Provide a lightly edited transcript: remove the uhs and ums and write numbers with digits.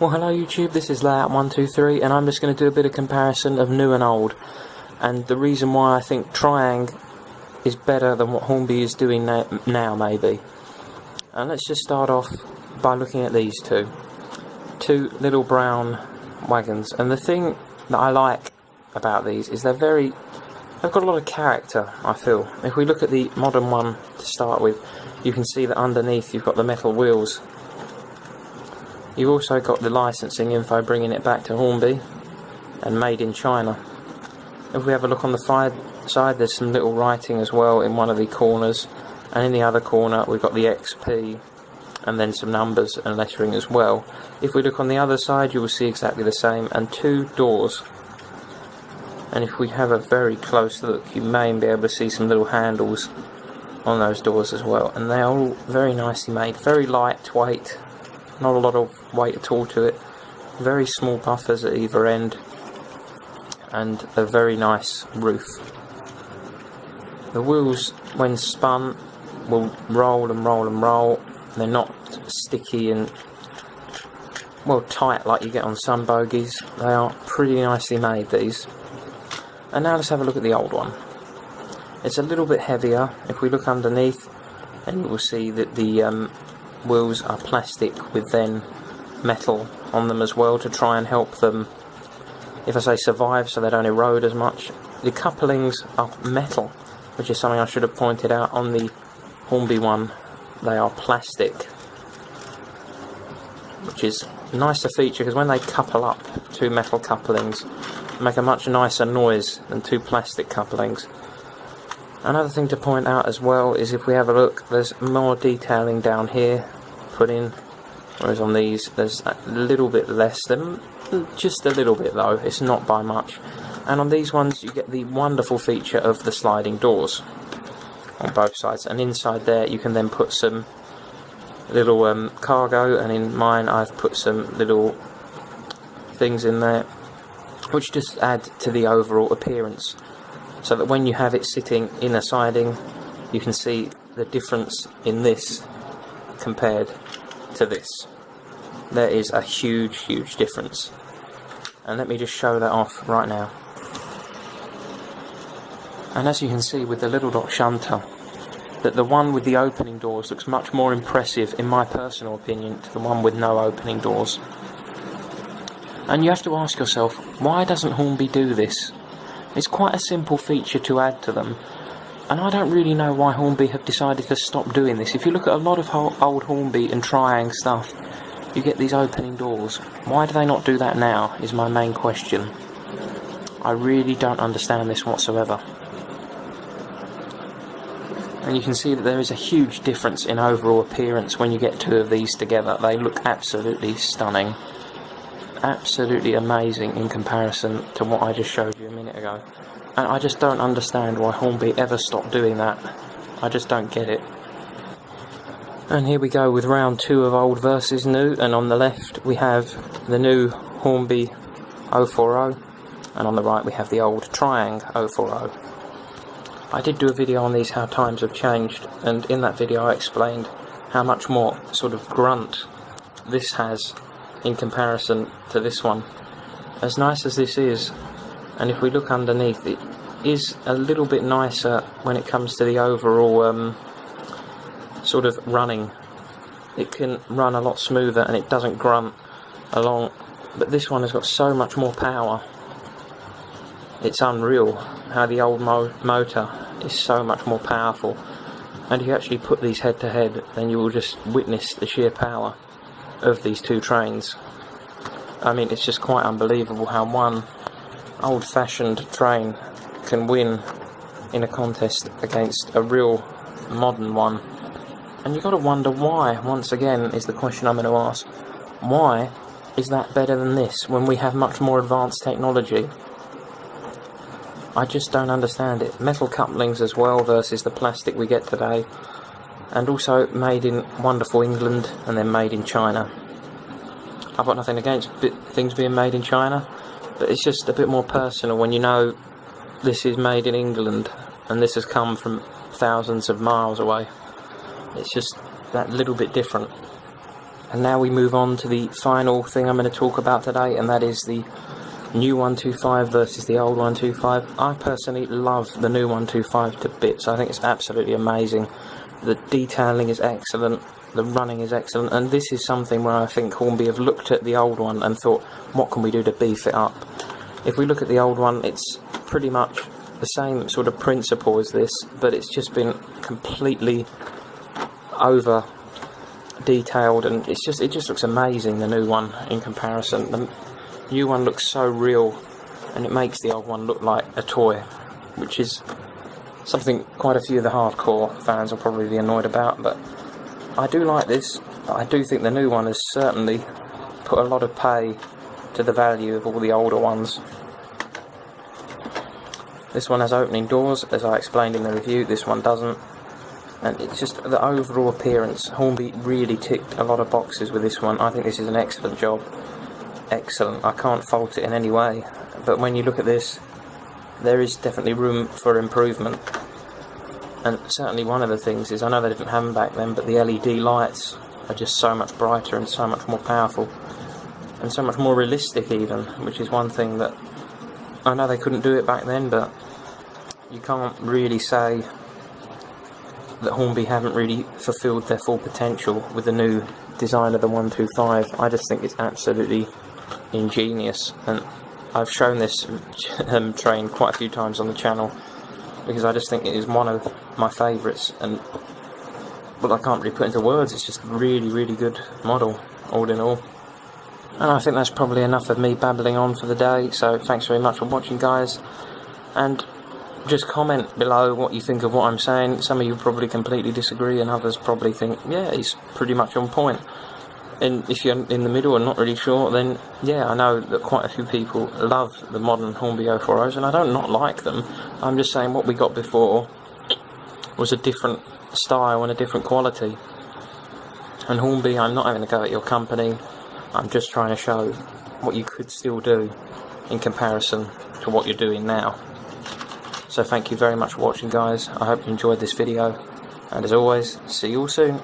Well, hello YouTube, this is Layout123 and I'm just going to do a bit of comparison of new and old, and the reason why I think Triang is better than what Hornby is doing now maybe. And let's just start off by looking at these two little brown wagons, and the thing that I like about these is they've got a lot of character, I feel. If we look at the modern one to start with, you can see that underneath you've got the metal wheels. You've also got the licensing info bringing it back to Hornby and made in China. If we have a look on the side, there's some little writing as well in one of the corners, and in the other corner we've got the XP and then some numbers and lettering as well. If we look on the other side, you will see exactly the same, and two doors. And if we have a very close look, you may be able to see some little handles on those doors as well, and they are all very nicely made, very lightweight. Not a lot of weight at all to it. Very small buffers at either end, and a very nice roof. The wheels, when spun, will roll and roll and roll. They're not sticky and well tight like you get on some bogies. They are pretty nicely made, these. And now let's have a look at the old one. It's a little bit heavier. If we look underneath, and you will see that the wheels are plastic with then metal on them as well to try and help them, if I say survive, so they don't erode as much. The couplings are metal, which is something I should have pointed out on the Hornby one. They are plastic, which is a nicer feature because when they couple up, two metal couplings make a much nicer noise than two plastic couplings. Another thing to point out as well is if we have a look, there's more detailing down here put in, whereas on these there's a little bit less, than just a little bit though, it's not by much. And on these ones you get the wonderful feature of the sliding doors on both sides, and inside there you can then put some little cargo, and in mine I've put some little things in there which just add to the overall appearance, so that when you have it sitting in a siding, you can see the difference in this compared to this. There is a huge difference, and let me just show that off right now. And as you can see with the little dot shunter, that the one with the opening doors looks much more impressive in my personal opinion to the one with no opening doors. And you have to ask yourself, why doesn't Hornby do this? It's quite a simple feature to add to them, and I don't really know why Hornby have decided to stop doing this. If you look at a lot of old Hornby and Triang stuff, you get these opening doors. Why do they not do that now, is my main question. I really don't understand this whatsoever. And you can see that there is a huge difference in overall appearance when you get two of these together. They look absolutely stunning. Absolutely amazing in comparison to what I just showed you a minute ago. And I just don't understand why Hornby ever stopped doing that. I just don't get it. And here we go with round 2 of old versus new, and on the left we have the new Hornby 040, and on the right we have the old Triang 040. I did do a video on these, how times have changed, and in that video I explained how much more sort of grunt this has in comparison to this one. As nice as this is, and if we look underneath, it is a little bit nicer when it comes to the overall sort of running. It can run a lot smoother and it doesn't grunt along, but this one has got so much more power. It's unreal how the old motor is so much more powerful, and if you actually put these head to head, then you will just witness the sheer power of these two trains. I mean, it's just quite unbelievable how one old-fashioned train can win in a contest against a real modern one. And you've got to wonder why, once again, is the question I'm going to ask. Why is that better than this when we have much more advanced technology? I just don't understand it. Metal couplings as well versus the plastic we get today, and also made in wonderful England and then made in China. I've got nothing against things being made in China, but it's just a bit more personal when you know this is made in England and this has come from thousands of miles away. It's just that little bit different. And now we move on to the final thing I'm going to talk about today, and that is the new 125 versus the old 125. I personally love the new 125 to bits. I think it's absolutely amazing. The detailing is excellent, the running is excellent, and this is something where I think Hornby have looked at the old one and thought, what can we do to beef it up? If we look at the old one, it's pretty much the same sort of principle as this, but it's just been completely over detailed, and it just looks amazing, the new one, in comparison. The new one looks so real, and it makes the old one look like a toy, which is something quite a few of the hardcore fans will probably be annoyed about. But I do like this. I do think the new one has certainly put a lot of pay to the value of all the older ones. This one has opening doors, as I explained in the review. This one doesn't. And it's just the overall appearance. Hornby really ticked a lot of boxes with this one. I think this is an excellent job. Excellent. I can't fault it in any way. But when you look at this, there is definitely room for improvement. And certainly one of the things is, I know they didn't have them back then, but the LED lights are just so much brighter and so much more powerful. And so much more realistic even, which is one thing that I know they couldn't do it back then, but you can't really say that Hornby haven't really fulfilled their full potential with the new design of the 125. I just think it's absolutely ingenious, and I've shown this train quite a few times on the channel because I just think it is one of my favourites, and well, I can't really put into words. It's just a really, really good model, all in all. And I think that's probably enough of me babbling on for the day, so thanks very much for watching, guys, and just comment below what you think of what I'm saying. Some of you probably completely disagree, and others probably think, yeah, he's pretty much on point. And if you're in the middle and not really sure, then yeah, I know that quite a few people love the modern Hornby 040s, and I don't not like them. I'm just saying what we got before was a different style and a different quality. And Hornby, I'm not having a go at your company. I'm just trying to show what you could still do in comparison to what you're doing now. So thank you very much for watching, guys. I hope you enjoyed this video, and as always, see you all soon.